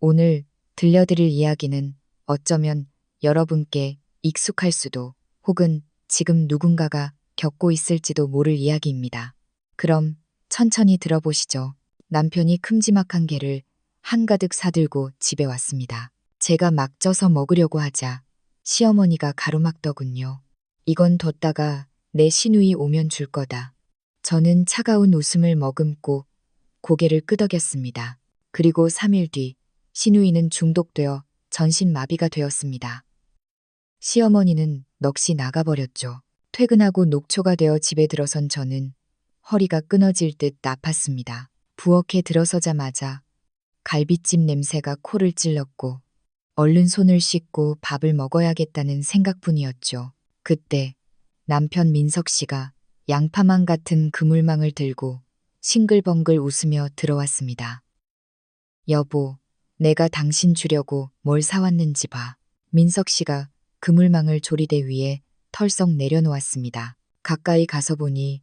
오늘 들려드릴 이야기는 어쩌면 여러분께 익숙할 수도 혹은 지금 누군가가 겪고 있을지도 모를 이야기입니다. 그럼 천천히 들어보시죠. 남편이 큼지막한 게를 한가득 사들고 집에 왔습니다. 제가 막 쪄서 먹으려고 하자 시어머니가 가로막더군요. 이건 뒀다가 내 시누이 오면 줄 거다. 저는 차가운 웃음을 머금고 고개를 끄덕였습니다. 그리고 3일 뒤 시누이는 중독되어 전신마비가 되었습니다. 시어머니는 넋이 나가버렸죠. 퇴근하고 녹초가 되어 집에 들어선 저는 허리가 끊어질 듯 아팠습니다. 부엌에 들어서자마자 갈비찜 냄새가 코를 찔렀고 얼른 손을 씻고 밥을 먹어야겠다는 생각뿐이었죠. 그때 남편 민석 씨가 양파망 같은 그물망을 들고 싱글벙글 웃으며 들어왔습니다. 여보, 내가 당신 주려고 뭘 사왔는지 봐. 민석 씨가 그물망을 조리대 위에 털썩 내려놓았습니다. 가까이 가서 보니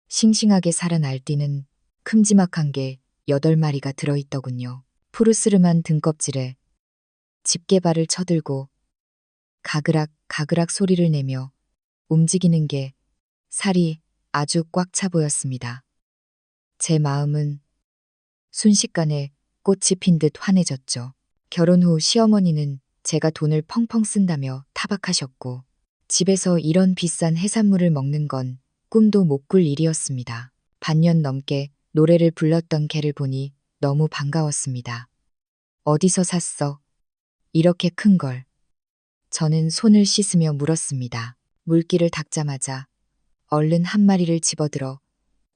싱싱하게 살아 날뛰는 큼지막한 게 8마리가 들어있더군요. 푸르스름한 등껍질에 집게발을 쳐들고 가그락 가그락 소리를 내며 움직이는 게 살이 아주 꽉 차 보였습니다. 제 마음은 순식간에 꽃이 핀 듯 환해졌죠. 결혼 후 시어머니는 제가 돈을 펑펑 쓴다며 타박하셨고 집에서 이런 비싼 해산물을 먹는 건 꿈도 못 꿀 일이었습니다. 반년 넘게 노래를 불렀던 개를 보니 너무 반가웠습니다. 어디서 샀어? 이렇게 큰 걸. 저는 손을 씻으며 물었습니다. 물기를 닦자마자 얼른 한 마리를 집어들어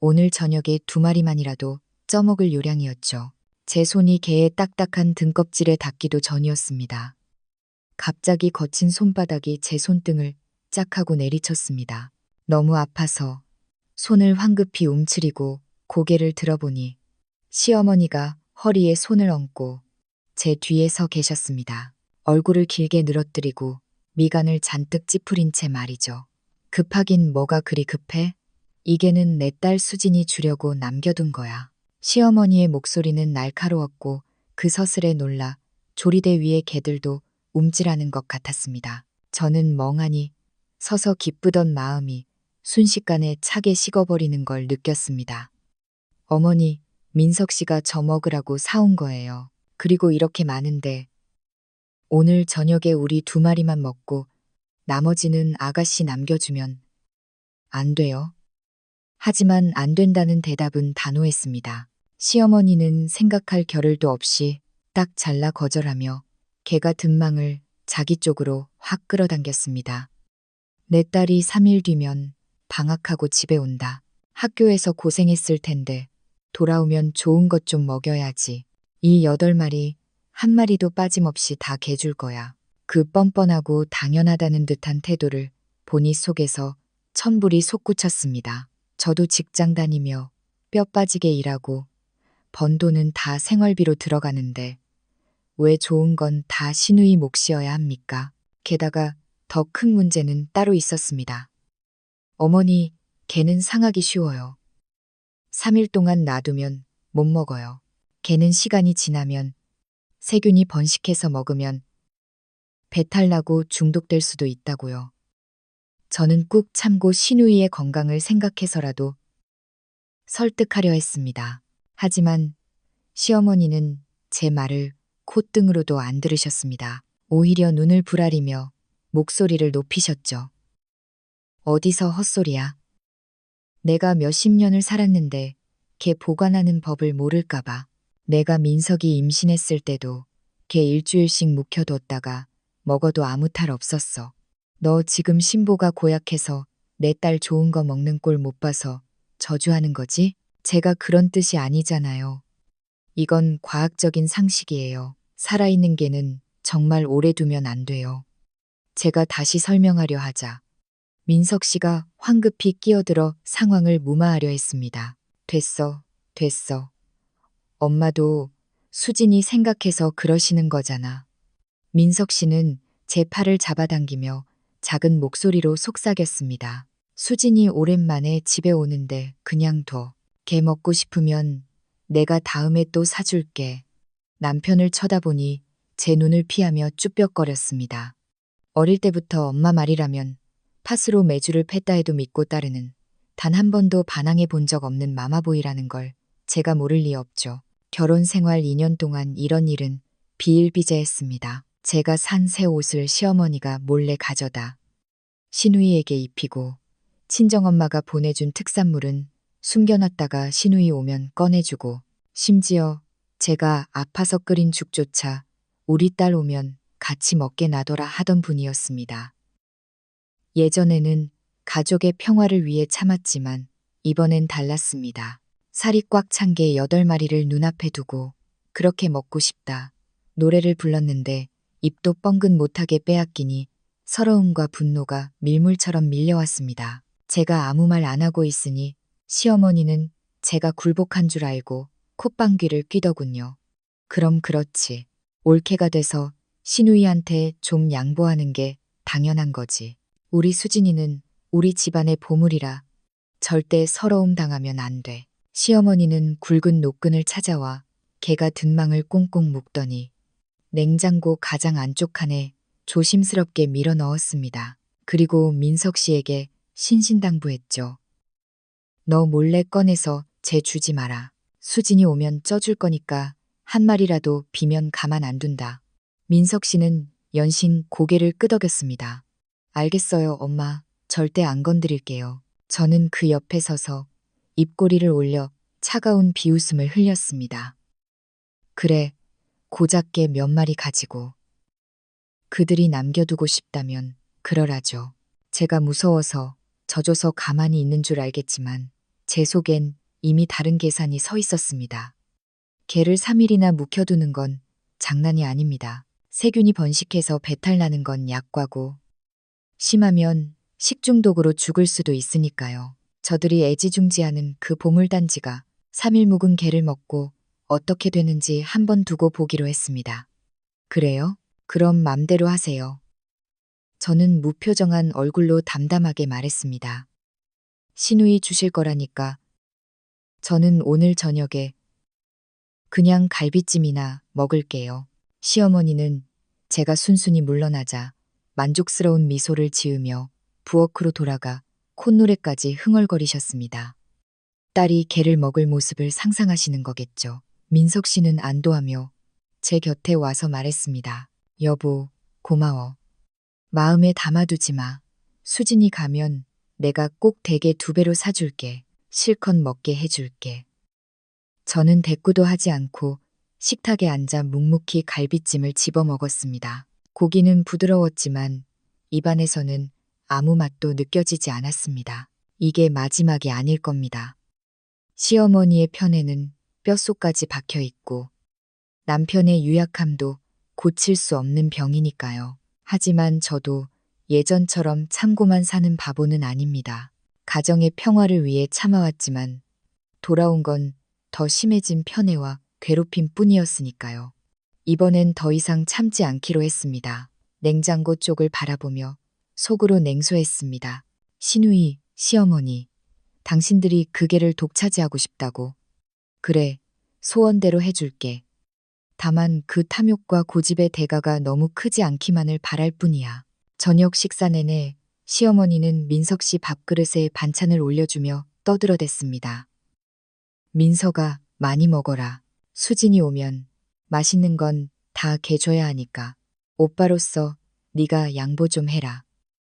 오늘 저녁에 2마리만이라도 쪄먹을 요량이었죠. 제 손이 개의 딱딱한 등껍질에 닿기도 전이었습니다. 갑자기 거친 손바닥이 제 손등을 짝 하고 내리쳤습니다. 너무 아파서 손을 황급히 움츠리고 고개를 들어보니 시어머니가 허리에 손을 얹고 제 뒤에 서 계셨습니다. 얼굴을 길게 늘어뜨리고 미간을 잔뜩 찌푸린 채 말이죠. 급하긴 뭐가 그리 급해? 이 개는 내 딸 수진이 주려고 남겨둔 거야. 시어머니의 목소리는 날카로웠고 그 서슬에 놀라 조리대 위의 개들도 움찔하는 것 같았습니다. 저는 멍하니 서서 기쁘던 마음이 순식간에 차게 식어버리는 걸 느꼈습니다. 어머니, 민석 씨가 저 먹으라고 사온 거예요. 그리고 이렇게 많은데 오늘 저녁에 우리 2마리만 먹고 나머지는 아가씨 남겨주면 안 돼요? 하지만 안 된다는 대답은 단호했습니다. 시어머니는 생각할 겨를도 없이 딱 잘라 거절하며 개가 등망을 자기 쪽으로 확 끌어당겼습니다. 내 딸이 3일 뒤면 방학하고 집에 온다. 학교에서 고생했을 텐데 돌아오면 좋은 것 좀 먹여야지. 이 8마리 한 마리도 빠짐없이 다 개줄 거야. 그 뻔뻔하고 당연하다는 듯한 태도를 보니 속에서 천불이 솟구쳤습니다. 저도 직장 다니며 뼈 빠지게 일하고 번 돈은 다 생활비로 들어가는데 왜 좋은 건 다 시누이 몫이어야 합니까? 게다가 더 큰 문제는 따로 있었습니다. 어머니, 개는 상하기 쉬워요. 3일 동안 놔두면 못 먹어요. 개는 시간이 지나면 세균이 번식해서 먹으면 배탈 나고 중독될 수도 있다고요. 저는 꾹 참고 시누이의 건강을 생각해서라도 설득하려 했습니다. 하지만 시어머니는 제 말을 콧등으로도 안 들으셨습니다. 오히려 눈을 부라리며 목소리를 높이셨죠. 어디서 헛소리야. 내가 몇십 년을 살았는데 걔 보관하는 법을 모를까봐. 내가 민석이 임신했을 때도 걔 일주일씩 묵혀뒀다가 먹어도 아무 탈 없었어. 너 지금 신보가 고약해서 내 딸 좋은 거 먹는 꼴 못 봐서 저주하는 거지? 제가 그런 뜻이 아니잖아요. 이건 과학적인 상식이에요. 살아있는 개는 정말 오래 두면 안 돼요. 제가 다시 설명하려 하자 민석 씨가 황급히 끼어들어 상황을 무마하려 했습니다. 됐어, 됐어. 엄마도 수진이 생각해서 그러시는 거잖아. 민석 씨는 제 팔을 잡아당기며 작은 목소리로 속삭였습니다. 수진이 오랜만에 집에 오는데 그냥 둬. 걔 먹고 싶으면 내가 다음에 또 사줄게. 남편을 쳐다보니 제 눈을 피하며 쭈뼛거렸습니다. 어릴 때부터 엄마 말이라면 팥으로 메주를 팼다 해도 믿고 따르는 단 한 번도 반항해 본 적 없는 마마보이라는 걸 제가 모를 리 없죠. 결혼 생활 2년 동안 이런 일은 비일비재했습니다. 제가 산 새 옷을 시어머니가 몰래 가져다 시누이에게 입히고 친정엄마가 보내준 특산물은 숨겨놨다가 시누이 오면 꺼내주고 심지어 제가 아파서 끓인 죽조차 우리 딸 오면 같이 먹게 놔둬라 하던 분이었습니다. 예전에는 가족의 평화를 위해 참았지만 이번엔 달랐습니다. 살이 꽉 찬 게 8마리를 눈앞에 두고 그렇게 먹고 싶다 노래를 불렀는데 입도 뻥긋 못하게 빼앗기니 서러움과 분노가 밀물처럼 밀려왔습니다. 제가 아무 말 안 하고 있으니 시어머니는 제가 굴복한 줄 알고 콧방귀를 뀌더군요. 그럼 그렇지. 올케가 돼서 시누이한테 좀 양보하는 게 당연한 거지. 우리 수진이는 우리 집안의 보물이라 절대 서러움 당하면 안 돼. 시어머니는 굵은 노끈을 찾아와 개가 든망을 꽁꽁 묶더니 냉장고 가장 안쪽 칸에 조심스럽게 밀어 넣었습니다. 그리고 민석 씨에게 신신당부했죠. 너 몰래 꺼내서 쟤 주지 마라. 수진이 오면 쪄줄 거니까 한 마리라도 비면 가만 안 둔다. 민석 씨는 연신 고개를 끄덕였습니다. 알겠어요, 엄마. 절대 안 건드릴게요. 저는 그 옆에 서서 입꼬리를 올려 차가운 비웃음을 흘렸습니다. 그래, 고작게 몇 마리 가지고. 그들이 남겨두고 싶다면 그러라죠. 제가 무서워서 져줘서 가만히 있는 줄 알겠지만 제 속엔 이미 다른 계산이 서 있었습니다. 개를 3일이나 묵혀두는 건 장난이 아닙니다. 세균이 번식해서 배탈 나는 건 약과고 심하면 식중독으로 죽을 수도 있으니까요. 저들이 애지중지하는 그 보물단지가 3일 묵은 개를 먹고 어떻게 되는지 한번 두고 보기로 했습니다. 그래요? 그럼 맘대로 하세요. 저는 무표정한 얼굴로 담담하게 말했습니다. 시누이 주실 거라니까. 저는 오늘 저녁에 그냥 갈비찜이나 먹을게요. 시어머니는 제가 순순히 물러나자 만족스러운 미소를 지으며 부엌으로 돌아가 콧노래까지 흥얼거리셨습니다. 딸이 개를 먹을 모습을 상상하시는 거겠죠. 민석 씨는 안도하며 제 곁에 와서 말했습니다. 여보, 고마워. 마음에 담아두지 마. 수진이 가면 내가 꼭 대게 2배로 사줄게. 실컷 먹게 해줄게. 저는 대꾸도 하지 않고 식탁에 앉아 묵묵히 갈비찜을 집어 먹었습니다. 고기는 부드러웠지만 입안에서는 아무 맛도 느껴지지 않았습니다. 이게 마지막이 아닐 겁니다. 시어머니의 편에는 뼛속까지 박혀 있고 남편의 유약함도 고칠 수 없는 병이니까요. 하지만 저도 예전처럼 참고만 사는 바보는 아닙니다. 가정의 평화를 위해 참아왔지만 돌아온 건 더 심해진 편애와 괴롭힘 뿐이었으니까요. 이번엔 더 이상 참지 않기로 했습니다. 냉장고 쪽을 바라보며 속으로 냉소했습니다. 시누이, 시어머니, 당신들이 그 개를 독차지하고 싶다고. 그래, 소원대로 해줄게. 다만 그 탐욕과 고집의 대가가 너무 크지 않기만을 바랄 뿐이야. 저녁 식사 내내 시어머니는 민석 씨 밥그릇에 반찬을 올려주며 떠들어댔습니다. 민석아, 많이 먹어라. 수진이 오면 맛있는 건 다 개 줘야 하니까. 오빠로서 네가 양보 좀 해라.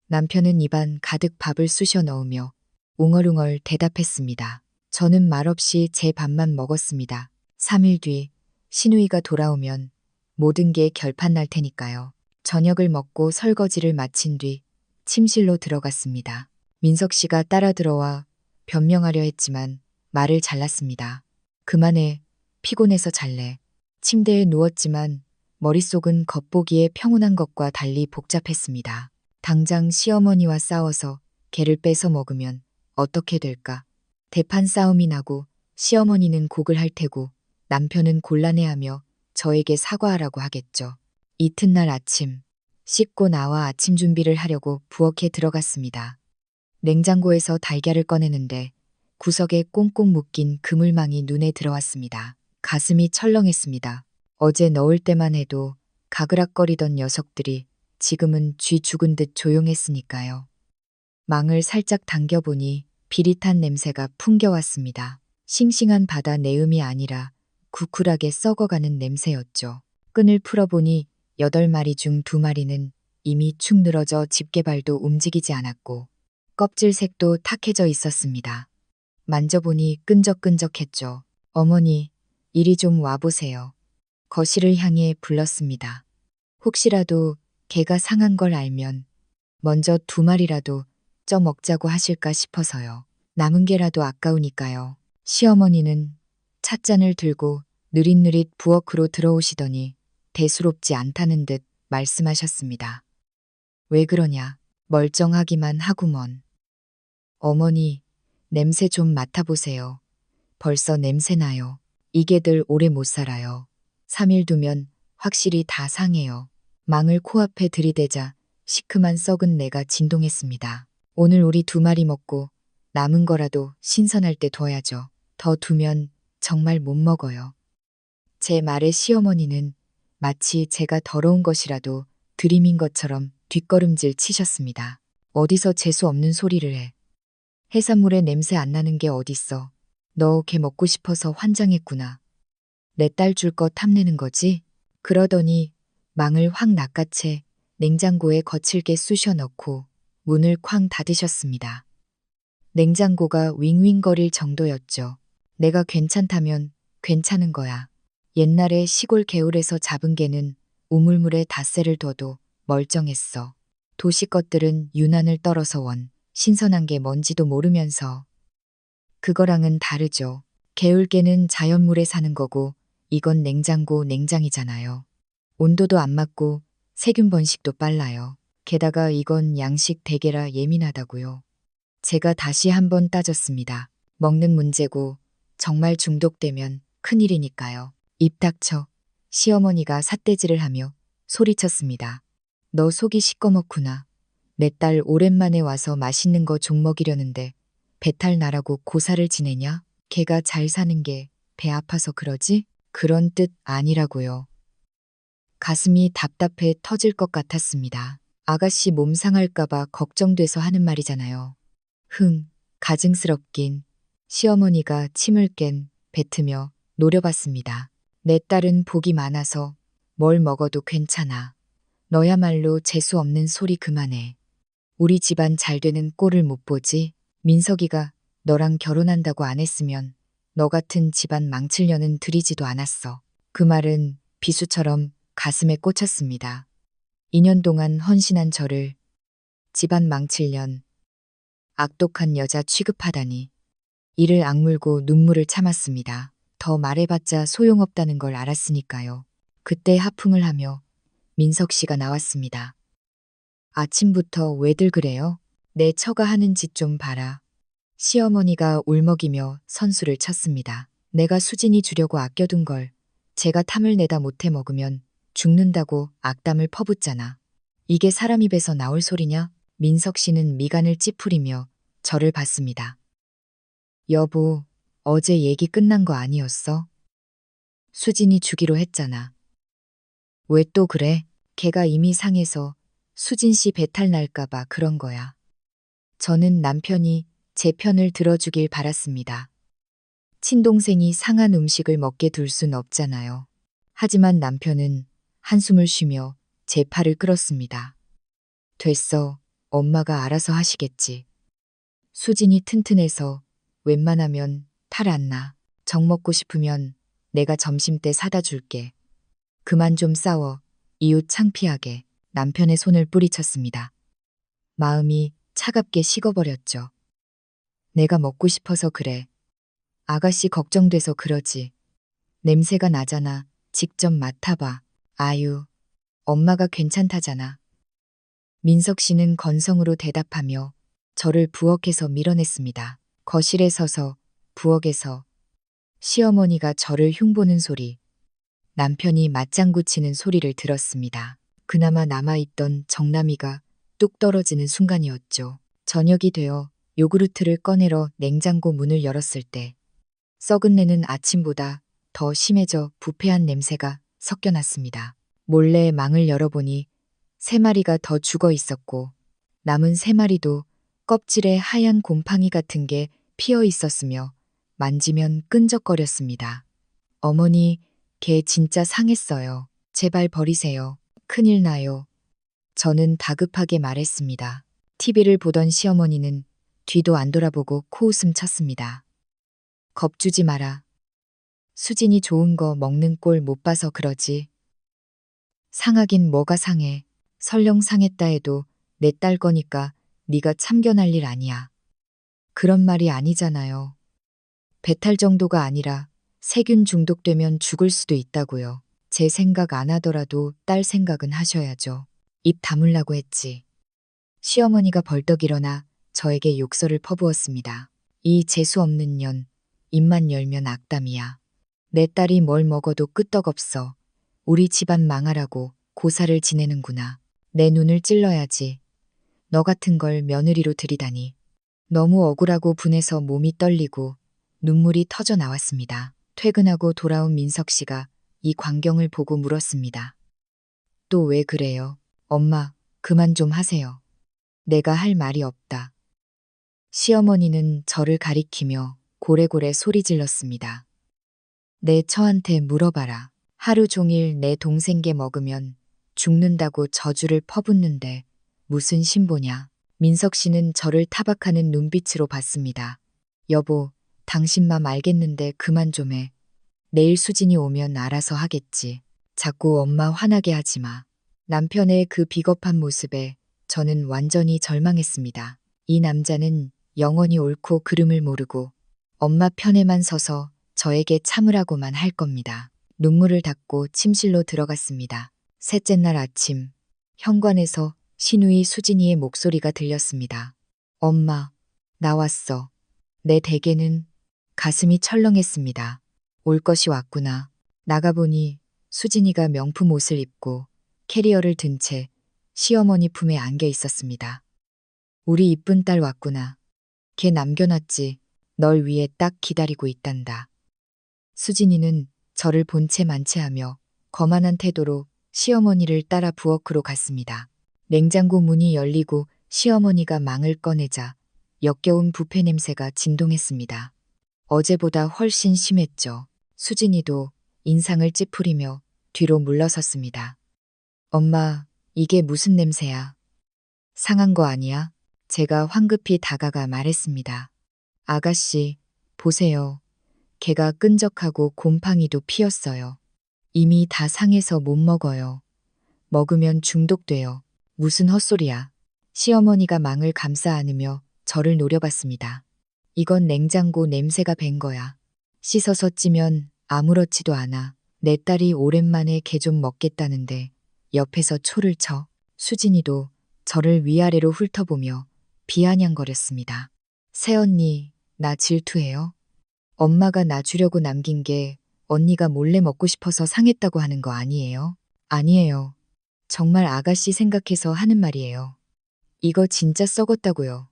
남편은 입안 가득 밥을 쑤셔 넣으며 웅얼웅얼 대답했습니다. 저는 말없이 제 밥만 먹었습니다. 3일 뒤 시누이가 돌아오면 모든 게 결판 날 테니까요. 저녁을 먹고 설거지를 마친 뒤 침실로 들어갔습니다. 민석 씨가 따라 들어와 변명하려 했지만 말을 잘랐습니다. 그만해. 피곤해서 잘래. 침대에 누웠지만 머릿속은 겉보기에 평온한 것과 달리 복잡했습니다. 당장 시어머니와 싸워서 개를 뺏어 먹으면 어떻게 될까? 대판 싸움이 나고 시어머니는 곡을 할 테고 남편은 곤란해하며 저에게 사과하라고 하겠죠. 이튿날 아침, 씻고 나와 아침 준비를 하려고 부엌에 들어갔습니다. 냉장고에서 달걀을 꺼내는데 구석에 꽁꽁 묶인 그물망이 눈에 들어왔습니다. 가슴이 철렁했습니다. 어제 넣을 때만 해도 가그락거리던 녀석들이 지금은 쥐 죽은 듯 조용했으니까요. 망을 살짝 당겨보니 비릿한 냄새가 풍겨왔습니다. 싱싱한 바다 내음이 아니라 구쿨하게 썩어가는 냄새였죠. 끈을 풀어보니 8마리 중 2마리는 이미 축 늘어져 집게발도 움직이지 않았고 껍질 색도 탁해져 있었습니다. 만져보니 끈적끈적했죠. 어머니, 이리 좀 와보세요. 거실을 향해 불렀습니다. 혹시라도 개가 상한 걸 알면 먼저 2마리라도 쪄 먹자고 하실까 싶어서요. 남은 게라도 아까우니까요. 시어머니는 찻잔을 들고 느릿느릿 부엌으로 들어오시더니 대수롭지 않다는 듯 말씀하셨습니다. 왜 그러냐? 멀쩡하기만 하구먼. 어머니, 냄새 좀 맡아보세요. 벌써 냄새 나요. 이 개들 오래 못 살아요. 3일 두면 확실히 다 상해요. 망을 코앞에 들이대자 시큼한 썩은 내가 진동했습니다. 오늘 우리 2마리 먹고 남은 거라도 신선할 때 둬야죠. 더 두면 정말 못 먹어요. 제 말에 시어머니는 마치 제가 더러운 것이라도 들이민 것처럼 뒷걸음질 치셨습니다. 어디서 재수 없는 소리를 해. 해산물에 냄새 안 나는 게 어딨어. 너 개 먹고 싶어서 환장했구나. 내 딸 줄 거 탐내는 거지? 그러더니 망을 확 낚아채 냉장고에 거칠게 쑤셔 넣고 문을 쾅 닫으셨습니다. 냉장고가 윙윙거릴 정도였죠. 내가 괜찮다면 괜찮은 거야. 옛날에 시골 개울에서 잡은 개는 우물물에 닷새를 둬도 멀쩡했어. 도시 것들은 유난을 떨어서 신선한 게 뭔지도 모르면서. 그거랑은 다르죠. 개울개는 자연물에 사는 거고 이건 냉장고 냉장이잖아요. 온도도 안 맞고 세균 번식도 빨라요. 게다가 이건 양식 대게라 예민하다고요. 제가 다시 한번 따졌습니다. 먹는 문제고 정말 중독되면 큰일이니까요. 입 닥쳐. 시어머니가 삿대질을 하며 소리쳤습니다. 너 속이 시꺼멓구나. 내 딸 오랜만에 와서 맛있는 거 좀 먹이려는데 배탈 나라고 고사를 지내냐? 걔가 잘 사는 게 배 아파서 그러지? 그런 뜻 아니라고요. 가슴이 답답해 터질 것 같았습니다. 아가씨 몸 상할까봐 걱정돼서 하는 말이잖아요. 가증스럽긴. 시어머니가 침을 깬 뱉으며 노려봤습니다. 내 딸은 복이 많아서 뭘 먹어도 괜찮아. 너야말로 재수 없는 소리 그만해. 우리 집안 잘 되는 꼴을 못 보지? 민석이가 너랑 결혼한다고 안 했으면 너 같은 집안 망칠 년은 들이지도 않았어. 그 말은 비수처럼 가슴에 꽂혔습니다. 2년 동안 헌신한 저를 집안 망칠 년, 악독한 여자 취급하다니. 이를 악물고 눈물을 참았습니다. 더 말해봤자 소용없다는 걸 알았으니까요. 그때 하품을 하며 민석 씨가 나왔습니다. 아침부터 왜들 그래요? 내 처가 하는 짓 좀 봐라. 시어머니가 울먹이며 선수를 쳤습니다. 내가 수진이 주려고 아껴둔 걸 제가 탐을 내다 못해 먹으면 죽는다고 악담을 퍼붓잖아. 이게 사람 입에서 나올 소리냐? 민석 씨는 미간을 찌푸리며 저를 봤습니다. 여보, 어제 얘기 끝난 거 아니었어? 수진이 주기로 했잖아. 왜 또 그래? 걔가 이미 상해서 수진 씨 배탈 날까봐 그런 거야. 저는 남편이 제 편을 들어주길 바랐습니다. 친동생이 상한 음식을 먹게 둘 순 없잖아요. 하지만 남편은 한숨을 쉬며 제 팔을 끌었습니다. 됐어. 엄마가 알아서 하시겠지. 수진이 튼튼해서 웬만하면 탈 안 나. 정 먹고 싶으면 내가 점심때 사다 줄게. 그만 좀 싸워. 이웃 창피하게 남편의 손을 뿌리쳤습니다. 마음이 차갑게 식어버렸죠. 내가 먹고 싶어서 그래. 아가씨 걱정돼서 그러지. 냄새가 나잖아. 직접 맡아봐. 아유, 엄마가 괜찮다잖아. 민석 씨는 건성으로 대답하며 저를 부엌에서 밀어냈습니다. 거실에 서서 부엌에서 시어머니가 저를 흉보는 소리, 남편이 맞장구 치는 소리를 들었습니다. 그나마 남아있던 정남이가 뚝 떨어지는 순간이었죠. 저녁이 되어 요구르트를 꺼내러 냉장고 문을 열었을 때 썩은 내는 아침보다 더 심해져 부패한 냄새가 섞여났습니다. 몰래 망을 열어보니 3마리가 더 죽어 있었고 남은 3마리도 껍질에 하얀 곰팡이 같은 게 피어 있었으며 만지면 끈적거렸습니다. 어머니, 걔 진짜 상했어요. 제발 버리세요. 큰일 나요. 저는 다급하게 말했습니다. TV를 보던 시어머니는 뒤도 안 돌아보고 코웃음 쳤습니다. 겁주지 마라. 수진이 좋은 거 먹는 꼴 못 봐서 그러지. 상하긴 뭐가 상해. 설령 상했다 해도 내 딸 거니까 네가 참견할 일 아니야. 그런 말이 아니잖아요. 배탈 정도가 아니라 세균 중독되면 죽을 수도 있다고요. 제 생각 안 하더라도 딸 생각은 하셔야죠. 입 다물라고 했지. 시어머니가 벌떡 일어나 저에게 욕설을 퍼부었습니다. 이 재수 없는 년, 입만 열면 악담이야. 내 딸이 뭘 먹어도 끄떡없어. 우리 집안 망하라고 고사를 지내는구나. 내 눈을 찔러야지. 너 같은 걸 며느리로 들이다니. 너무 억울하고 분해서 몸이 떨리고 눈물이 터져 나왔습니다. 퇴근하고 돌아온 민석 씨가 이 광경을 보고 물었습니다. 또 왜 그래요? 엄마, 그만 좀 하세요. 내가 할 말이 없다. 시어머니는 저를 가리키며 고래고래 소리 질렀습니다. 내 처한테 물어봐라. 하루 종일 내 동생게 먹으면 죽는다고 저주를 퍼붓는데 무슨 신보냐. 민석 씨는 저를 타박하는 눈빛으로 봤습니다. 여보, 당신 맘 알겠는데 그만 좀 해. 내일 수진이 오면 알아서 하겠지. 자꾸 엄마 화나게 하지 마. 남편의 그 비겁한 모습에 저는 완전히 절망했습니다. 이 남자는 영원히 옳고 그름을 모르고 엄마 편에만 서서 저에게 참으라고만 할 겁니다. 눈물을 닦고 침실로 들어갔습니다. 셋째 날 아침, 현관에서 시누이 수진이의 목소리가 들렸습니다. 엄마, 나왔어. 내 댁에는. 가슴이 철렁했습니다. 올 것이 왔구나. 나가보니 수진이가 명품 옷을 입고 캐리어를 든 채 시어머니 품에 안겨 있었습니다. 우리 이쁜 딸 왔구나. 걔 남겨놨지. 널 위해 딱 기다리고 있단다. 수진이는 저를 본 채 만체하며 거만한 태도로 시어머니를 따라 부엌으로 갔습니다. 냉장고 문이 열리고 시어머니가 망을 꺼내자 역겨운 부패 냄새가 진동했습니다. 어제보다 훨씬 심했죠. 수진이도 인상을 찌푸리며 뒤로 물러섰습니다. 엄마, 이게 무슨 냄새야? 상한 거 아니야? 제가 황급히 다가가 말했습니다. 아가씨, 보세요. 걔가 끈적하고 곰팡이도 피었어요. 이미 다 상해서 못 먹어요. 먹으면 중독돼요. 무슨 헛소리야. 시어머니가 망을 감싸 안으며 저를 노려봤습니다. 이건 냉장고 냄새가 밴 거야. 씻어서 찌면 아무렇지도 않아. 내 딸이 오랜만에 개 좀 먹겠다는데 옆에서 초를 쳐. 수진이도 저를 위아래로 훑어보며 비아냥거렸습니다. 새언니, 나 질투해요? 엄마가 나 주려고 남긴 게 언니가 몰래 먹고 싶어서 상했다고 하는 거 아니에요? 아니에요. 정말 아가씨 생각해서 하는 말이에요. 이거 진짜 썩었다고요.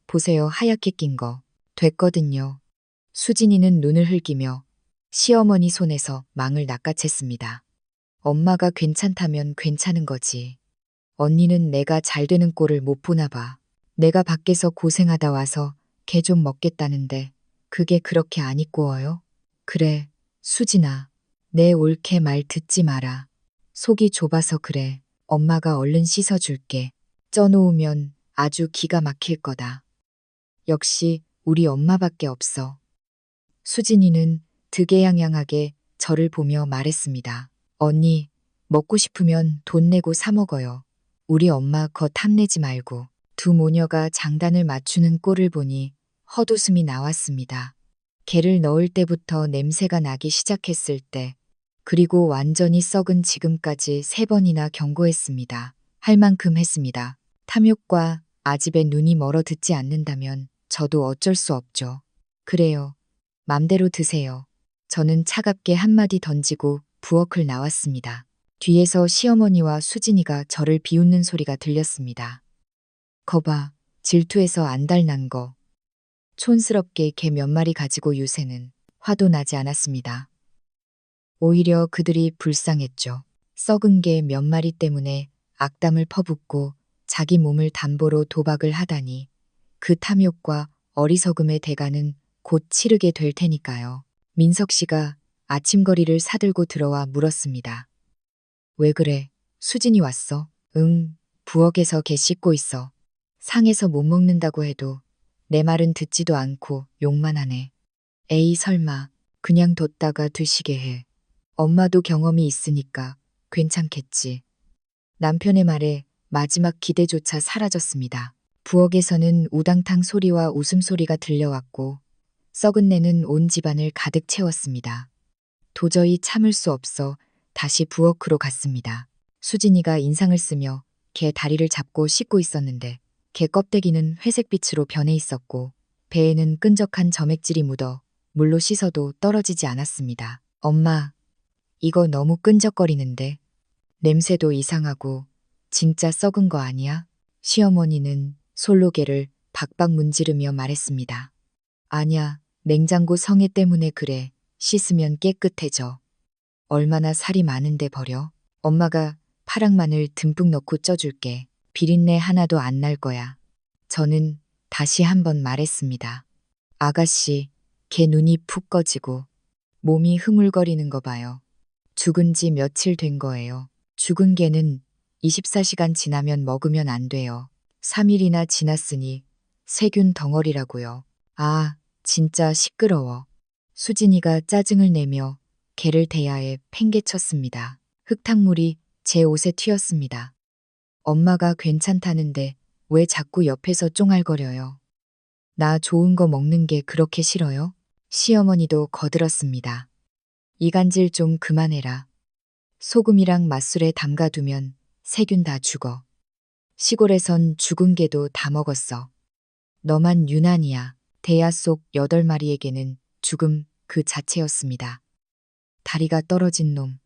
보세요, 하얗게 낀 거. 됐거든요. 수진이는 눈을 흘기며 시어머니 손에서 망을 낚아챘습니다. 엄마가 괜찮다면 괜찮은 거지. 언니는 내가 잘 되는 꼴을 못 보나 봐. 내가 밖에서 고생하다 와서 개 좀 먹겠다는데 그게 그렇게 안 이꼬워요? 그래, 수진아. 내 옳게 말 듣지 마라. 속이 좁아서 그래. 엄마가 얼른 씻어줄게. 쪄놓으면 아주 기가 막힐 거다. 역시 우리 엄마밖에 없어. 수진이는 득의양양하게 저를 보며 말했습니다. 언니, 먹고 싶으면 돈 내고 사 먹어요. 우리 엄마 거 탐내지 말고. 두 모녀가 장단을 맞추는 꼴을 보니 헛웃음이 나왔습니다. 개를 넣을 때부터 냄새가 나기 시작했을 때, 그리고 완전히 썩은 지금까지 3번이나 경고했습니다. 할 만큼 했습니다. 탐욕과 아집에 눈이 멀어 듣지 않는다면 저도 어쩔 수 없죠. 그래요. 맘대로 드세요. 저는 차갑게 한마디 던지고 부엌을 나왔습니다. 뒤에서 시어머니와 수진이가 저를 비웃는 소리가 들렸습니다. 거봐, 질투해서 안달난 거. 촌스럽게 개 몇 마리 가지고 요새는 화도 나지 않았습니다. 오히려 그들이 불쌍했죠. 썩은 개 몇 마리 때문에 악담을 퍼붓고 자기 몸을 담보로 도박을 하다니 그 탐욕과 어리석음의 대가는 곧 치르게 될 테니까요. 민석 씨가 아침거리를 사들고 들어와 물었습니다. 왜 그래? 수진이 왔어? 응, 부엌에서 개 씻고 있어. 상해서 못 먹는다고 해도 내 말은 듣지도 않고 욕만 하네. 에이 설마 그냥 뒀다가 드시게 해. 엄마도 경험이 있으니까 괜찮겠지. 남편의 말에 마지막 기대조차 사라졌습니다. 부엌에서는 우당탕 소리와 웃음소리가 들려왔고 썩은 내는 온 집안을 가득 채웠습니다. 도저히 참을 수 없어 다시 부엌으로 갔습니다. 수진이가 인상을 쓰며 개 다리를 잡고 씻고 있었는데 개 껍데기는 회색빛으로 변해 있었고 배에는 끈적한 점액질이 묻어 물로 씻어도 떨어지지 않았습니다. 엄마, 이거 너무 끈적거리는데 냄새도 이상하고 진짜 썩은 거 아니야? 시어머니는 솔로 개를 박박 문지르며 말했습니다. 아냐, 냉장고 성에 때문에 그래. 씻으면 깨끗해져. 얼마나 살이 많은데 버려? 엄마가 파랑 마늘 듬뿍 넣고 쪄줄게. 비린내 하나도 안 날 거야. 저는 다시 한번 말했습니다. 아가씨, 개 눈이 푹 꺼지고 몸이 흐물거리는 거 봐요. 죽은 지 며칠 된 거예요. 죽은 개는 24시간 지나면 먹으면 안 돼요. 3일이나 지났으니 세균 덩어리라고요. 아, 진짜 시끄러워. 수진이가 짜증을 내며 개를 대야에 팽개쳤습니다. 흙탕물이 제 옷에 튀었습니다. 엄마가 괜찮다는데 왜 자꾸 옆에서 쫑알거려요? 나 좋은 거 먹는 게 그렇게 싫어요? 시어머니도 거들었습니다. 이간질 좀 그만해라. 소금이랑 맛술에 담가두면 세균 다 죽어. 시골에선 죽은 개도 다 먹었어. 너만 유난이야. 대야 속 8마리에게는 죽음 그 자체였습니다. 다리가 떨어진 놈.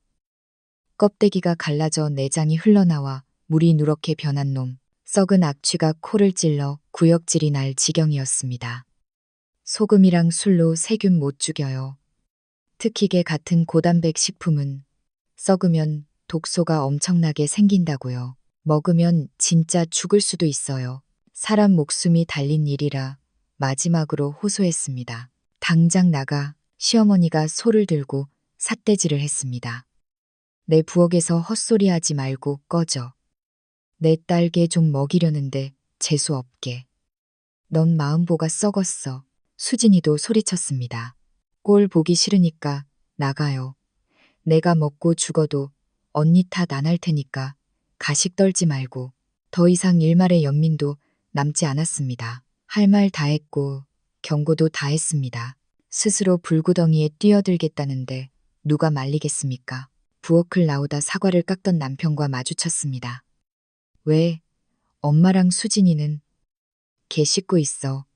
껍데기가 갈라져 내장이 흘러나와 물이 누렇게 변한 놈. 썩은 악취가 코를 찔러 구역질이 날 지경이었습니다. 소금이랑 술로 세균 못 죽여요. 특히 개 같은 고단백 식품은 썩으면 독소가 엄청나게 생긴다고요. 먹으면 진짜 죽을 수도 있어요. 사람 목숨이 달린 일이라 마지막으로 호소했습니다. 당장 나가. 시어머니가 소를 들고 삿대질을 했습니다. 내 부엌에서 헛소리하지 말고 꺼져. 내 딸개 좀 먹이려는데 재수 없게. 넌 마음보가 썩었어. 수진이도 소리쳤습니다. 꼴 보기 싫으니까 나가요. 내가 먹고 죽어도 언니 탓 안 할 테니까 가식 떨지 말고. 더 이상 일말의 연민도 남지 않았습니다. 할 말 다 했고 경고도 다 했습니다. 스스로 불구덩이에 뛰어들겠다는데 누가 말리겠습니까? 부엌을 나오다 사과를 깎던 남편과 마주쳤습니다. 왜? 엄마랑 수진이는 개 씻고 있어.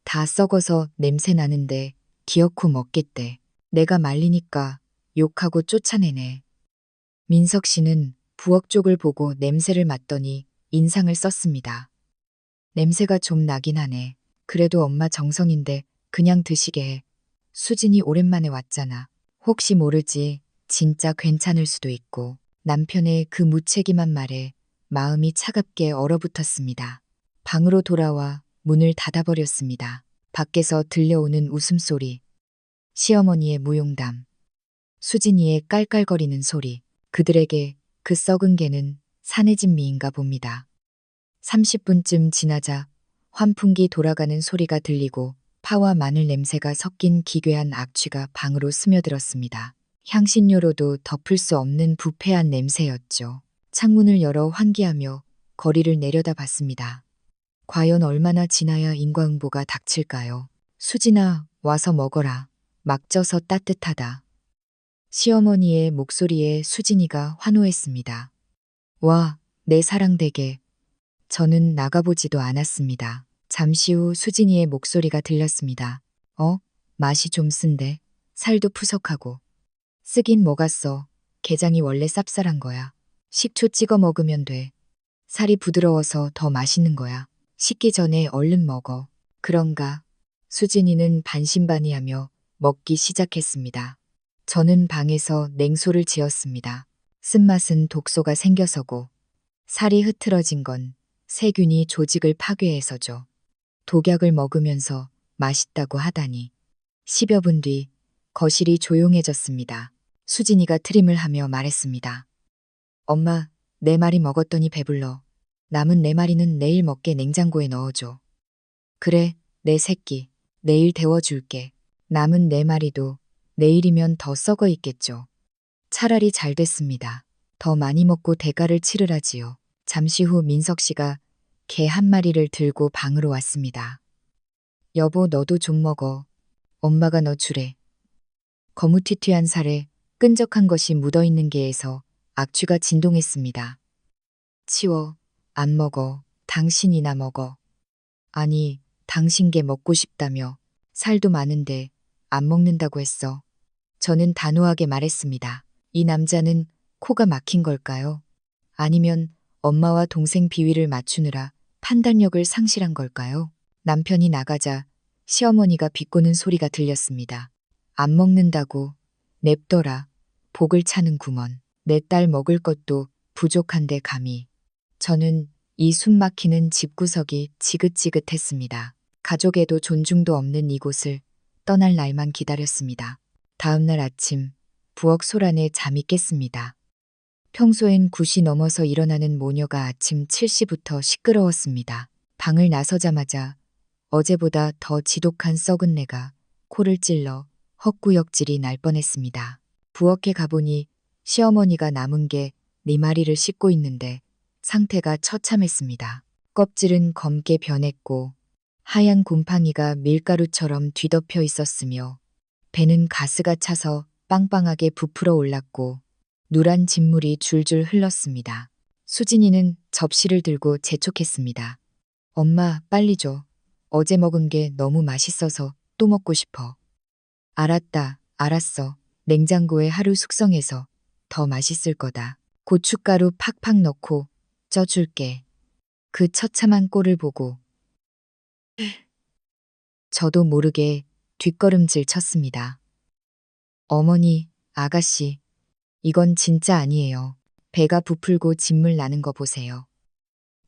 다 썩어서 냄새 나는데 기어코 먹겠대. 내가 말리니까 욕하고 쫓아내네. 민석 씨는 부엌 쪽을 보고 냄새를 맡더니 인상을 썼습니다. 냄새가 좀 나긴 하네. 그래도 엄마 정성인데 그냥 드시게 해. 수진이 오랜만에 왔잖아. 혹시 모르지. 진짜 괜찮을 수도 있고. 남편의 그 무책임한 말에 마음이 차갑게 얼어붙었습니다. 방으로 돌아와 문을 닫아버렸습니다. 밖에서 들려오는 웃음소리, 시어머니의 무용담, 수진이의 깔깔거리는 소리, 그들에게 그 썩은 개는 산해진미인가 봅니다. 30분쯤 지나자 환풍기 돌아가는 소리가 들리고 파와 마늘 냄새가 섞인 기괴한 악취가 방으로 스며들었습니다. 향신료로도 덮을 수 없는 부패한 냄새였죠. 창문을 열어 환기하며 거리를 내려다 봤습니다. 과연 얼마나 지나야 인과응보가 닥칠까요? 수진아, 와서 먹어라. 막 쪄서 따뜻하다. 시어머니의 목소리에 수진이가 환호했습니다. 와, 내 사랑되게. 저는 나가보지도 않았습니다. 잠시 후 수진이의 목소리가 들렸습니다. 맛이 좀 쓴데. 살도 푸석하고. 쓰긴 뭐가 써. 게장이 원래 쌉쌀한 거야. 식초 찍어 먹으면 돼. 살이 부드러워서 더 맛있는 거야. 식기 전에 얼른 먹어. 그런가? 수진이는 반신반의하며 먹기 시작했습니다. 저는 방에서 냉소를 지었습니다. 쓴맛은 독소가 생겨서고 살이 흐트러진 건 세균이 조직을 파괴해서죠. 독약을 먹으면서 맛있다고 하다니. 10여 분 뒤 거실이 조용해졌습니다. 수진이가 트림을 하며 말했습니다. 엄마, 네 마리 먹었더니 배불러. 남은 네 마리는 내일 먹게 냉장고에 넣어줘. 그래, 내 새끼. 내일 데워줄게. 남은 네 마리도 내일이면 더 썩어 있겠죠. 차라리 잘 됐습니다. 더 많이 먹고 대가를 치르라지요. 잠시 후 민석 씨가 개 한 마리를 들고 방으로 왔습니다. 여보, 너도 좀 먹어. 엄마가 너 주래. 거무튀튀한 살에 끈적한 것이 묻어있는 개에서 악취가 진동했습니다. 치워. 안 먹어. 당신이나 먹어. 아니, 당신 개 먹고 싶다며. 살도 많은데 안 먹는다고 했어. 저는 단호하게 말했습니다. 이 남자는 코가 막힌 걸까요? 아니면 엄마와 동생 비위를 맞추느라 판단력을 상실한 걸까요? 남편이 나가자 시어머니가 비꼬는 소리가 들렸습니다. 안 먹는다고 냅둬라. 복을 차는 구먼. 내 딸 먹을 것도 부족한데 감히. 저는 이 숨막히는 집구석이 지긋지긋했습니다. 가족에도 존중도 없는 이곳을 떠날 날만 기다렸습니다. 다음 날 아침 부엌 소란에 잠이 깼습니다. 평소엔 9시 넘어서 일어나는 모녀가 아침 7시부터 시끄러웠습니다. 방을 나서자마자 어제보다 더 지독한 썩은 내가 코를 찔러 헛구역질이 날 뻔했습니다. 부엌에 가보니 시어머니가 남은 게 4마리를 씻고 있는데 상태가 처참했습니다. 껍질은 검게 변했고 하얀 곰팡이가 밀가루처럼 뒤덮여 있었으며 배는 가스가 차서 빵빵하게 부풀어 올랐고 누란 진물이 줄줄 흘렀습니다. 수진이는 접시를 들고 재촉했습니다. 엄마, 빨리 줘. 어제 먹은 게 너무 맛있어서 또 먹고 싶어. 알았다, 알았어. 냉장고에 하루 숙성해서 더 맛있을 거다. 고춧가루 팍팍 넣고 쪄줄게. 그 처참한 꼴을 보고 저도 모르게 뒷걸음질 쳤습니다. 어머니, 아가씨, 이건 진짜 아니에요. 배가 부풀고 진물 나는 거 보세요.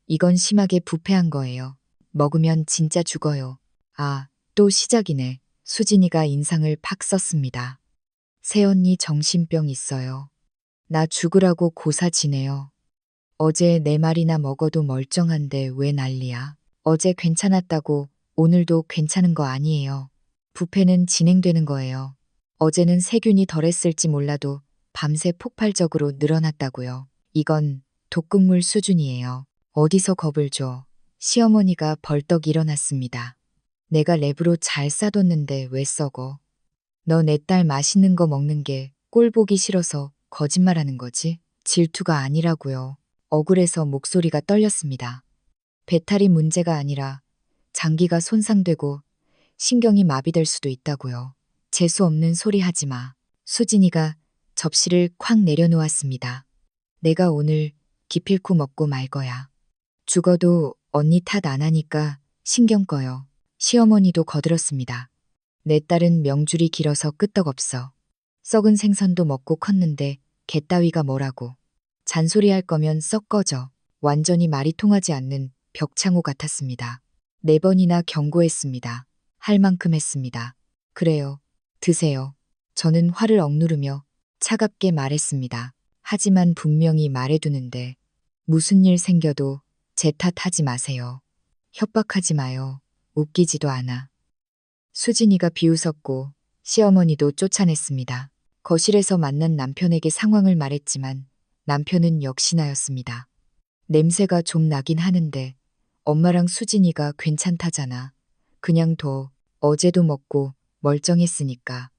이건 심하게 부패한 거예요. 먹으면 진짜 죽어요. 아, 또 시작이네. 수진이가 인상을 팍 썼습니다. 새언니 정신병 있어요. 나 죽으라고 고사 지내요. 어제 4마리나 먹어도 멀쩡한데 왜 난리야. 어제 괜찮았다고 오늘도 괜찮은 거 아니에요. 부패는 진행되는 거예요. 어제는 세균이 덜했을지 몰라도 밤새 폭발적으로 늘어났다고요. 이건 독극물 수준이에요. 어디서 겁을 줘. 시어머니가 벌떡 일어났습니다. 내가 랩으로 잘 싸뒀는데 왜 썩어. 너 내 딸 맛있는 거 먹는 게 꼴 보기 싫어서 거짓말하는 거지? 질투가 아니라고요. 억울해서 목소리가 떨렸습니다. 배탈이 문제가 아니라 장기가 손상되고 신경이 마비될 수도 있다고요. 재수 없는 소리 하지 마. 수진이가 접시를 콱 내려놓았습니다. 내가 오늘 기필코 먹고 말 거야. 죽어도 언니 탓 안 하니까 신경 꺼요. 시어머니도 거들었습니다. 내 딸은 명줄이 길어서 끄떡없어. 썩은 생선도 먹고 컸는데 개 따위가 뭐라고. 잔소리할 거면 썩 꺼져. 완전히 말이 통하지 않는 벽창호 같았습니다. 4번이나 경고했습니다. 할 만큼 했습니다. 그래요. 드세요. 저는 화를 억누르며 차갑게 말했습니다. 하지만 분명히 말해두는데 무슨 일 생겨도 제 탓하지 마세요. 협박하지 마요. 웃기지도 않아. 수진이가 비웃었고 시어머니도 쫓아냈습니다. 거실에서 만난 남편에게 상황을 말했지만 남편은 역시나였습니다. 냄새가 좀 나긴 하는데 엄마랑 수진이가 괜찮다잖아. 그냥 둬. 어제도 먹고 멀쩡했으니까.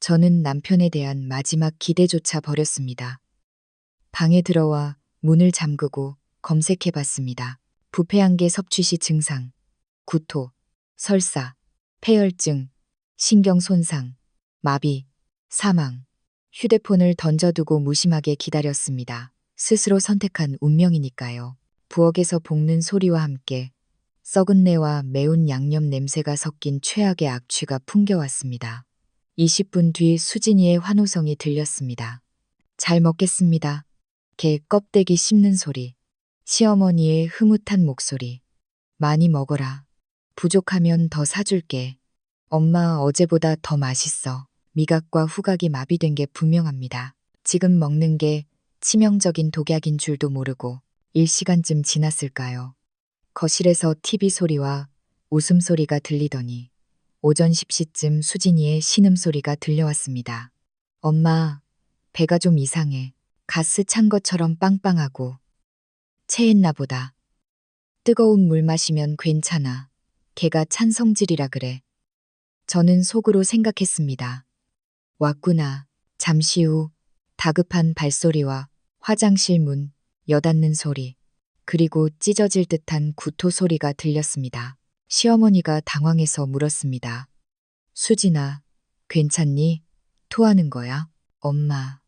저는 남편에 대한 마지막 기대조차 버렸습니다. 방에 들어와 문을 잠그고 검색해봤습니다. 부패한 게 섭취시 증상, 구토, 설사, 폐혈증, 신경 손상, 마비, 사망. 휴대폰을 던져두고 무심하게 기다렸습니다. 스스로 선택한 운명이니까요. 부엌에서 볶는 소리와 함께 썩은 내와 매운 양념 냄새가 섞인 최악의 악취가 풍겨왔습니다. 20분 뒤 수진이의 환호성이 들렸습니다. 잘 먹겠습니다. 개 껍데기 씹는 소리. 시어머니의 흐뭇한 목소리. 많이 먹어라. 부족하면 더 사줄게. 엄마 어제보다 더 맛있어. 미각과 후각이 마비된 게 분명합니다. 지금 먹는 게 치명적인 독약인 줄도 모르고 1시간쯤 지났을까요? 거실에서 TV 소리와 웃음소리가 들리더니 오전 10시쯤 수진이의 신음소리가 들려왔습니다. 엄마, 배가 좀 이상해. 가스 찬 것처럼 빵빵하고. 체했나 보다. 뜨거운 물 마시면 괜찮아. 걔가 찬 성질이라 그래. 저는 속으로 생각했습니다. 왔구나. 잠시 후 다급한 발소리와 화장실 문 여닫는 소리, 그리고 찢어질 듯한 구토 소리가 들렸습니다. 시어머니가 당황해서 물었습니다. 수진아, 괜찮니? 토하는 거야? 엄마,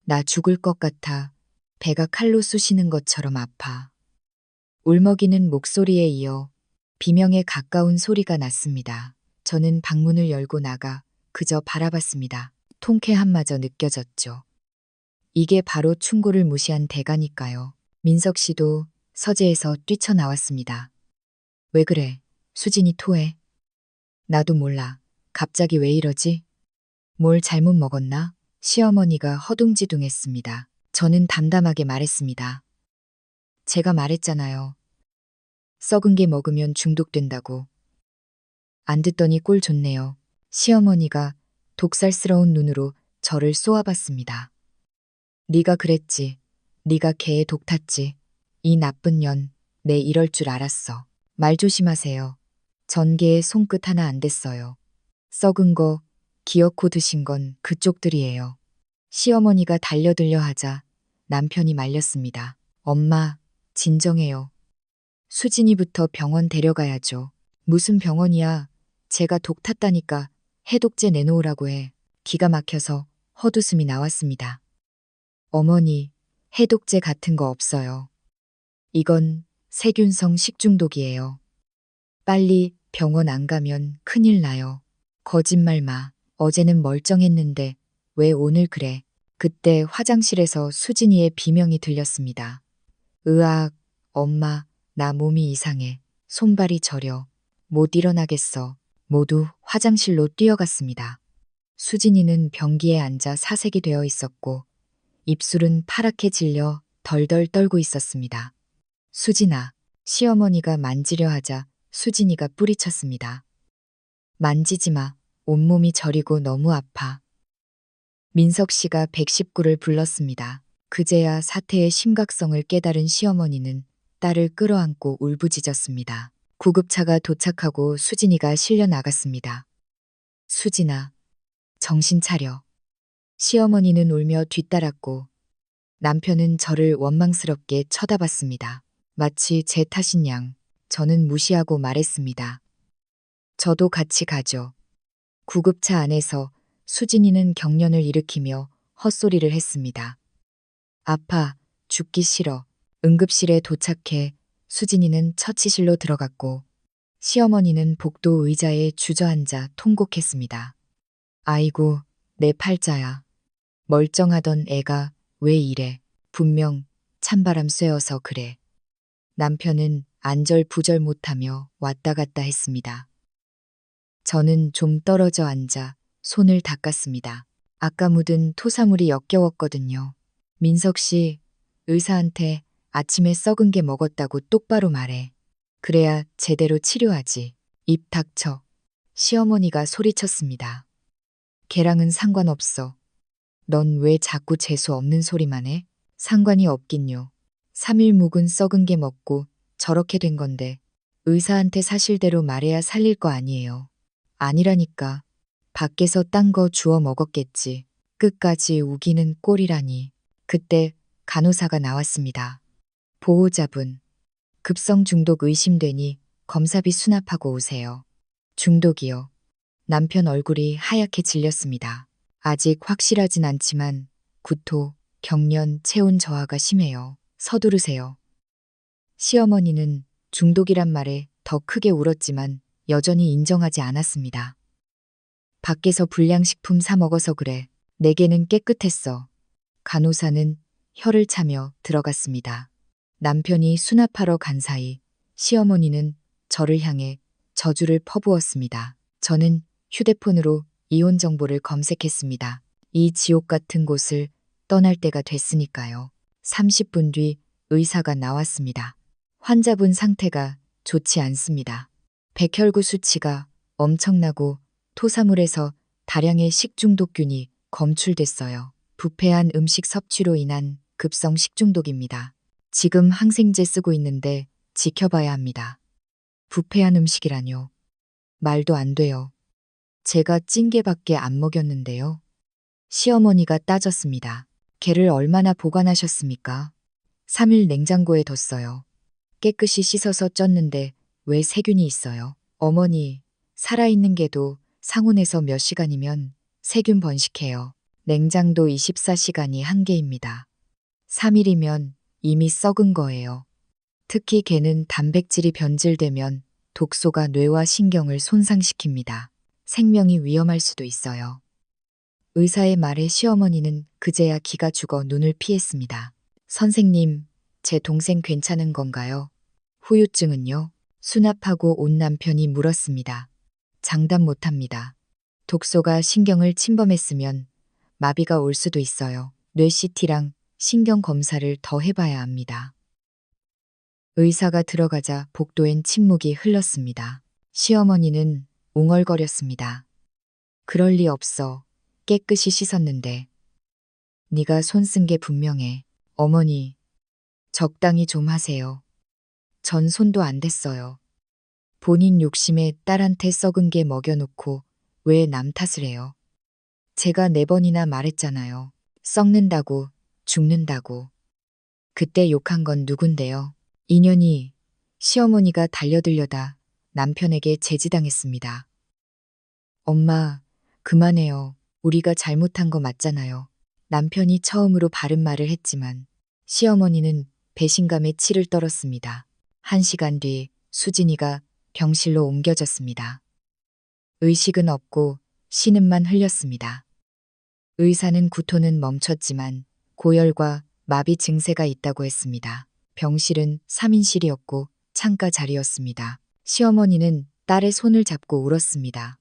나 죽을 것 같아. 배가 칼로 쑤시는 것처럼 아파. 울먹이는 목소리에 이어 비명에 가까운 소리가 났습니다. 저는 방문을 열고 나가 그저 바라봤습니다. 통쾌함마저 느껴졌죠. 이게 바로 충고를 무시한 대가니까요. 민석 씨도 서재에서 뛰쳐나왔습니다. 왜 그래? 수진이 토해. 나도 몰라. 갑자기 왜 이러지? 뭘 잘못 먹었나? 시어머니가 허둥지둥했습니다. 저는 담담하게 말했습니다. 제가 말했잖아요. 썩은 게 먹으면 중독된다고. 안 듣더니 꼴 좋네요. 시어머니가 독살스러운 눈으로 저를 쏘아봤습니다. 네가 그랬지. 네가 개에 독 탔지. 이 나쁜 년, 내 이럴 줄 알았어. 말 조심하세요. 전개에 손끝 하나 안 댔어요. 썩은 거 기어코 드신 건 그쪽들이에요. 시어머니가 달려들려 하자 남편이 말렸습니다. 엄마, 진정해요. 수진이부터 병원 데려가야죠. 무슨 병원이야. 제가 독 탔다니까 해독제 내놓으라고 해. 기가 막혀서 헛웃음이 나왔습니다. 어머니, 해독제 같은 거 없어요. 이건 세균성 식중독이에요. 빨리 병원 안 가면 큰일 나요. 거짓말 마. 어제는 멀쩡했는데 왜 오늘 그래? 그때 화장실에서 수진이의 비명이 들렸습니다. 으악, 엄마, 나 몸이 이상해. 손발이 저려. 못 일어나겠어. 모두 화장실로 뛰어갔습니다. 수진이는 변기에 앉아 사색이 되어 있었고 입술은 파랗게 질려 덜덜 떨고 있었습니다. 수진아, 시어머니가 만지려 하자 수진이가 뿌리쳤습니다. 만지지 마. 온몸이 저리고 너무 아파. 민석 씨가 119를 불렀습니다. 그제야 사태의 심각성을 깨달은 시어머니는 딸을 끌어안고 울부짖었습니다. 구급차가 도착하고 수진이가 실려 나갔습니다. 수진아, 정신 차려. 시어머니는 울며 뒤따랐고 남편은 저를 원망스럽게 쳐다봤습니다. 마치 제 탓인 양 저는 무시하고 말했습니다. 저도 같이 가죠. 구급차 안에서 수진이는 경련을 일으키며 헛소리를 했습니다. 아파, 죽기 싫어. 응급실에 도착해 수진이는 처치실로 들어갔고 시어머니는 복도 의자에 주저앉아 통곡했습니다. 아이고, 내 팔자야. 멀쩡하던 애가 왜 이래. 분명 찬바람 쐬어서 그래. 남편은 안절부절 못하며 왔다 갔다 했습니다. 저는 좀 떨어져 앉아 손을 닦았습니다. 아까 묻은 토사물이 역겨웠거든요. 민석 씨, 의사한테 아침에 썩은 게 먹었다고 똑바로 말해. 그래야 제대로 치료하지. 입 닥쳐. 시어머니가 소리쳤습니다. 걔랑은 상관없어. 넌 왜 자꾸 재수 없는 소리만 해? 상관이 없긴요. 3일 묵은 썩은 게 먹고 저렇게 된 건데 의사한테 사실대로 말해야 살릴 거 아니에요. 아니라니까. 밖에서 딴 거 주워 먹었겠지. 끝까지 우기는 꼴이라니. 그때 간호사가 나왔습니다. 보호자분, 급성 중독 의심되니 검사비 수납하고 오세요. 중독이요. 남편 얼굴이 하얗게 질렸습니다. 아직 확실하진 않지만 구토, 경련, 체온 저하가 심해요. 서두르세요. 시어머니는 중독이란 말에 더 크게 울었지만 여전히 인정하지 않았습니다. 밖에서 불량식품 사 먹어서 그래. 내게는 깨끗했어. 간호사는 혀를 차며 들어갔습니다. 남편이 수납하러 간 사이 시어머니는 저를 향해 저주를 퍼부었습니다. 저는 휴대폰으로 이혼 정보를 검색했습니다. 이 지옥 같은 곳을 떠날 때가 됐으니까요. 30분 뒤 의사가 나왔습니다. 환자분 상태가 좋지 않습니다. 백혈구 수치가 엄청나고 토사물에서 다량의 식중독균이 검출됐어요. 부패한 음식 섭취로 인한 급성 식중독입니다. 지금 항생제 쓰고 있는데 지켜봐야 합니다. 부패한 음식이라뇨. 말도 안 돼요. 제가 찐개밖에 안 먹였는데요. 시어머니가 따졌습니다. 게를 얼마나 보관하셨습니까? 3일 냉장고에 뒀어요. 깨끗이 씻어서 쪘는데 왜 세균이 있어요? 어머니, 살아있는 게도 상온에서 몇 시간이면 세균 번식해요. 냉장도 24시간이 한계입니다. 3일이면 이미 썩은 거예요. 특히 게는 단백질이 변질되면 독소가 뇌와 신경을 손상시킵니다. 생명이 위험할 수도 있어요. 의사의 말에 시어머니는 그제야 기가 죽어 눈을 피했습니다. 선생님, 제 동생 괜찮은 건가요? 후유증은요? 수납하고 온 남편이 물었습니다. 장담 못합니다. 독소가 신경을 침범했으면 마비가 올 수도 있어요. 뇌 CT랑 신경 검사를 더 해봐야 합니다. 의사가 들어가자 복도엔 침묵이 흘렀습니다. 시어머니는 웅얼거렸습니다. 그럴 리 없어. 깨끗이 씻었는데. 네가 손 쓴 게 분명해. 어머니, 적당히 좀 하세요. 전 손도 안 댔어요. 본인 욕심에 딸한테 썩은 게 먹여놓고 왜 남 탓을 해요? 제가 4번이나 말했잖아요. 썩는다고, 죽는다고. 그때 욕한 건 누군데요? 인연이 시어머니가 달려들려다 남편에게 제지당했습니다. 엄마, 그만해요. 우리가 잘못한 거 맞잖아요. 남편이 처음으로 바른 말을 했지만 시어머니는 배신감에 치를 떨었습니다. 1시간 뒤 수진이가 병실로 옮겨졌습니다. 의식은 없고 신음만 흘렸습니다. 의사는 구토는 멈췄지만 고열과 마비 증세가 있다고 했습니다. 병실은 3인실이었고 창가 자리였습니다. 시어머니는 딸의 손을 잡고 울었습니다.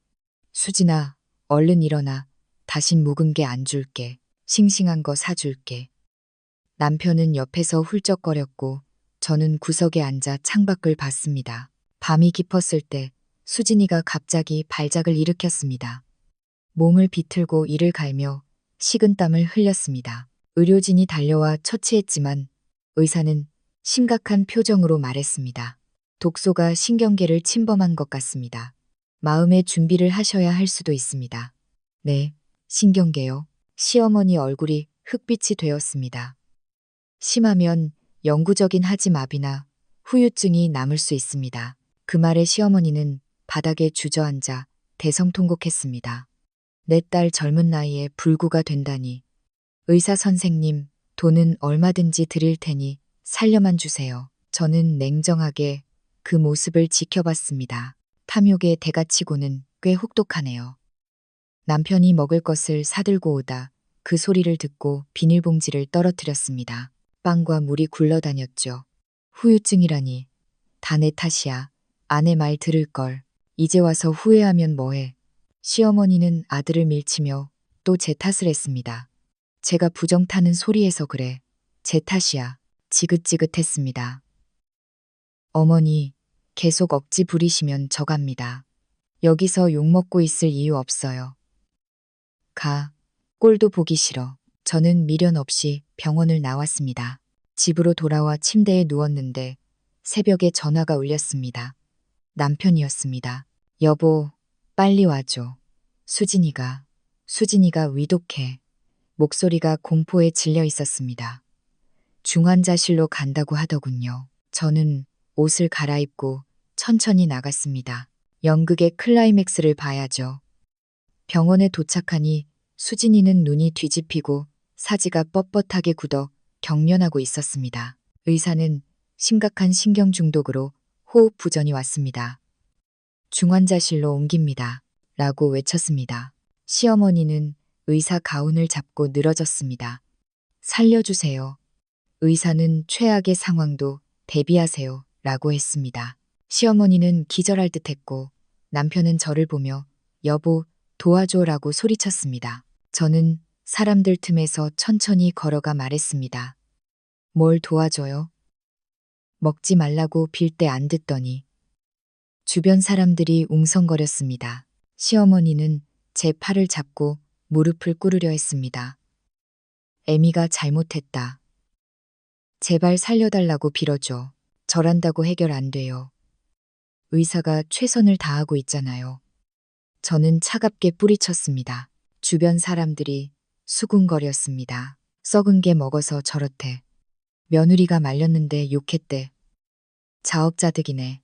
수진아, 얼른 일어나. 다신 묵은 게 안 줄게. 싱싱한 거 사줄게. 남편은 옆에서 훌쩍거렸고 저는 구석에 앉아 창밖을 봤습니다. 밤이 깊었을 때 수진이가 갑자기 발작을 일으켰습니다. 몸을 비틀고 이를 갈며 식은땀을 흘렸습니다. 의료진이 달려와 처치했지만 의사는 심각한 표정으로 말했습니다. 독소가 신경계를 침범한 것 같습니다. 마음의 준비를 하셔야 할 수도 있습니다. 네, 신경계요. 시어머니 얼굴이 흑빛이 되었습니다. 심하면 영구적인 하지마비나 후유증이 남을 수 있습니다. 그 말에 시어머니는 바닥에 주저앉아 대성통곡했습니다. 내 딸 젊은 나이에 불구가 된다니. 의사 선생님, 돈은 얼마든지 드릴 테니 살려만 주세요. 저는 냉정하게 그 모습을 지켜봤습니다. 탐욕의 대가치고는 꽤 혹독하네요. 남편이 먹을 것을 사들고 오다 그 소리를 듣고 비닐봉지를 떨어뜨렸습니다. 빵과 물이 굴러다녔죠. 후유증이라니. 다 내 탓이야. 아내 말 들을 걸. 이제 와서 후회하면 뭐해. 시어머니는 아들을 밀치며 또 제 탓을 했습니다. 제가 부정 타는 소리에서 그래. 제 탓이야. 지긋지긋했습니다. 어머니, 계속 억지 부리시면 저 갑니다. 여기서 욕먹고 있을 이유 없어요. 가. 꼴도 보기 싫어. 저는 미련 없이 병원을 나왔습니다. 집으로 돌아와 침대에 누웠는데 새벽에 전화가 울렸습니다. 남편이었습니다. 여보, 빨리 와줘. 수진이가 위독해. 목소리가 공포에 질려 있었습니다. 중환자실로 간다고 하더군요. 저는 옷을 갈아입고 천천히 나갔습니다. 연극의 클라이맥스를 봐야죠. 병원에 도착하니 수진이는 눈이 뒤집히고 사지가 뻣뻣하게 굳어 경련하고 있었습니다. 의사는 심각한 신경 중독으로 호흡 부전이 왔습니다. 중환자실로 옮깁니다. 라고 외쳤습니다. 시어머니는 의사 가운을 잡고 늘어졌습니다. 살려주세요. 의사는 최악의 상황도 대비하세요. 라고 했습니다. 시어머니는 기절할 듯 했고 남편은 저를 보며 여보, 도와줘 라고 소리쳤습니다. 저는 사람들 틈에서 천천히 걸어가 말했습니다. 뭘 도와줘요? 먹지 말라고 빌 때 안 듣더니. 주변 사람들이 웅성거렸습니다. 시어머니는 제 팔을 잡고 무릎을 꿇으려 했습니다. 애미가 잘못했다. 제발 살려달라고 빌어줘. 저란다고 해결 안 돼요. 의사가 최선을 다하고 있잖아요. 저는 차갑게 뿌리쳤습니다. 주변 사람들이 수군거렸습니다. 썩은 게 먹어서 저렇대. 며느리가 말렸는데 욕했대. 자업자득이네.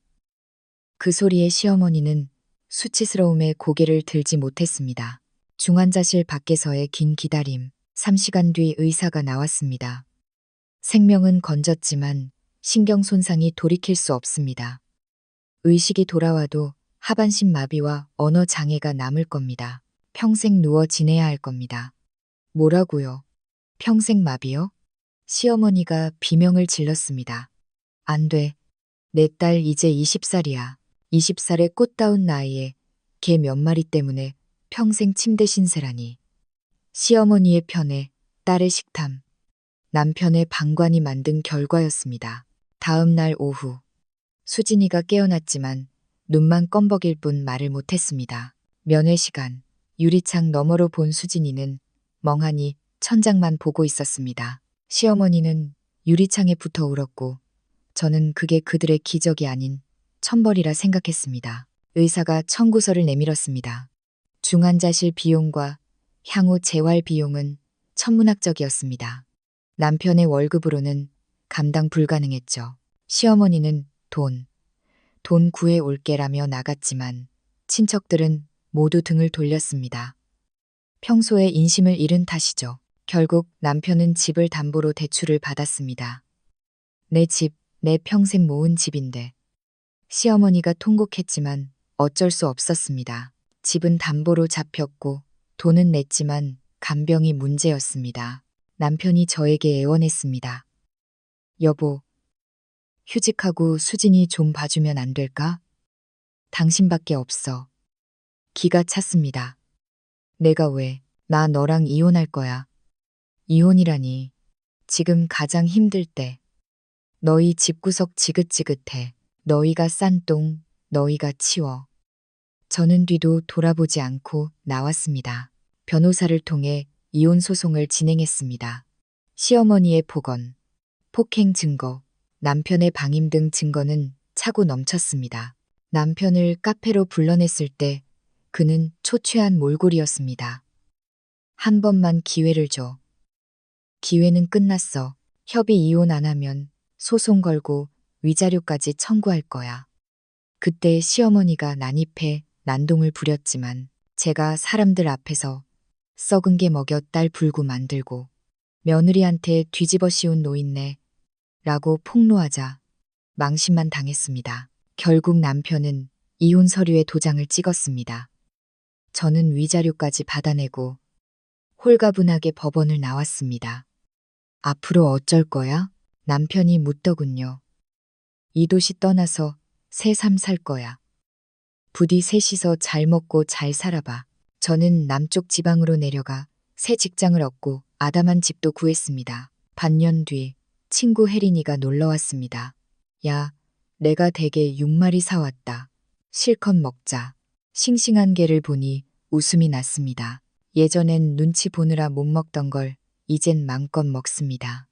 그 소리에 시어머니는 수치스러움에 고개를 들지 못했습니다. 중환자실 밖에서의 긴 기다림. 3시간 뒤 의사가 나왔습니다. 생명은 건졌지만 신경 손상이 돌이킬 수 없습니다. 의식이 돌아와도 하반신 마비와 언어 장애가 남을 겁니다. 평생 누워 지내야 할 겁니다. 뭐라고요? 평생 마비요? 시어머니가 비명을 질렀습니다. 안 돼. 내 딸 이제 20살이야. 20살의 꽃다운 나이에 개 몇 마리 때문에 평생 침대 신세라니. 시어머니의 편에 딸의 식탐, 남편의 방관이 만든 결과였습니다. 다음 날 오후, 수진이가 깨어났지만 눈만 껌벅일 뿐 말을 못했습니다. 면회 시간, 유리창 너머로 본 수진이는 멍하니 천장만 보고 있었습니다. 시어머니는 유리창에 붙어 울었고 저는 그게 그들의 기적이 아닌 천벌이라 생각했습니다. 의사가 청구서를 내밀었습니다. 중환자실 비용과 향후 재활 비용은 천문학적이었습니다. 남편의 월급으로는 감당 불가능했죠. 시어머니는 돈 구해 올게라며 나갔지만 친척들은 모두 등을 돌렸습니다. 평소에 인심을 잃은 탓이죠. 결국 남편은 집을 담보로 대출을 받았습니다. 내 집, 내 평생 모은 집인데. 시어머니가 통곡했지만 어쩔 수 없었습니다. 집은 담보로 잡혔고 돈은 냈지만 간병이 문제였습니다. 남편이 저에게 애원했습니다. 여보, 휴직하고 수진이 좀 봐주면 안 될까? 당신밖에 없어. 기가 찼습니다. 내가 왜, 나 너랑 이혼할 거야. 이혼이라니. 지금 가장 힘들 때. 너희 집구석 지긋지긋해. 너희가 싼 똥, 너희가 치워. 저는 뒤도 돌아보지 않고 나왔습니다. 변호사를 통해 이혼 소송을 진행했습니다. 시어머니의 폭언, 폭행 증거, 남편의 방임 등 증거는 차고 넘쳤습니다. 남편을 카페로 불러냈을 때 그는 초췌한 몰골이었습니다. 한 번만 기회를 줘. 기회는 끝났어. 협의 이혼 안 하면 소송 걸고 위자료까지 청구할 거야. 그때 시어머니가 난입해 난동을 부렸지만 제가 사람들 앞에서 썩은 게 먹여 딸 불구 만들고 며느리한테 뒤집어 씌운 노인네 라고 폭로하자 망신만 당했습니다. 결국 남편은 이혼 서류에 도장을 찍었습니다. 저는 위자료까지 받아내고 홀가분하게 법원을 나왔습니다. 앞으로 어쩔 거야? 남편이 묻더군요. 이 도시 떠나서 새 삶 살 거야. 부디 셋이서 잘 먹고 잘 살아봐. 저는 남쪽 지방으로 내려가 새 직장을 얻고 아담한 집도 구했습니다. 반년 뒤 친구 혜린이가 놀러 왔습니다. 야, 내가 댁에 6마리 사왔다. 실컷 먹자. 싱싱한 게를 보니 웃음이 났습니다. 예전엔 눈치 보느라 못 먹던 걸 이젠 맘껏 먹습니다.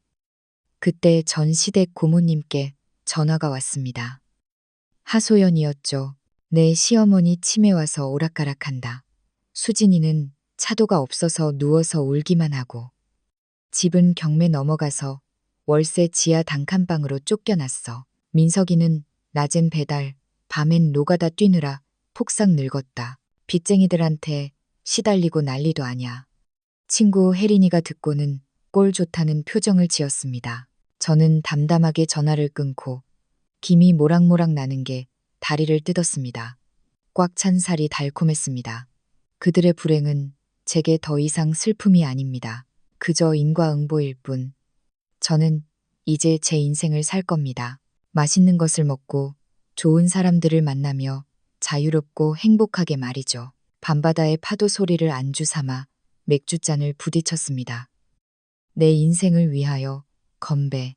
그때 전 시댁 고모님께 전화가 왔습니다. 하소연이었죠. 내 시어머니 치매 와서 오락가락한다. 수진이는 차도가 없어서 누워서 울기만 하고 집은 경매 넘어가서 월세 지하 단칸방으로 쫓겨났어. 민석이는 낮엔 배달, 밤엔 노가다 뛰느라 폭삭 늙었다. 빚쟁이들한테 시달리고 난리도 아냐. 친구 혜린이가 듣고는 꼴 좋다는 표정을 지었습니다. 저는 담담하게 전화를 끊고 김이 모락모락 나는 게 다리를 뜯었습니다. 꽉 찬 살이 달콤했습니다. 그들의 불행은 제게 더 이상 슬픔이 아닙니다. 그저 인과응보일 뿐. 저는 이제 제 인생을 살 겁니다. 맛있는 것을 먹고 좋은 사람들을 만나며 자유롭고 행복하게 말이죠. 밤바다의 파도 소리를 안주 삼아 맥주잔을 부딪혔습니다. 내 인생을 위하여 건배.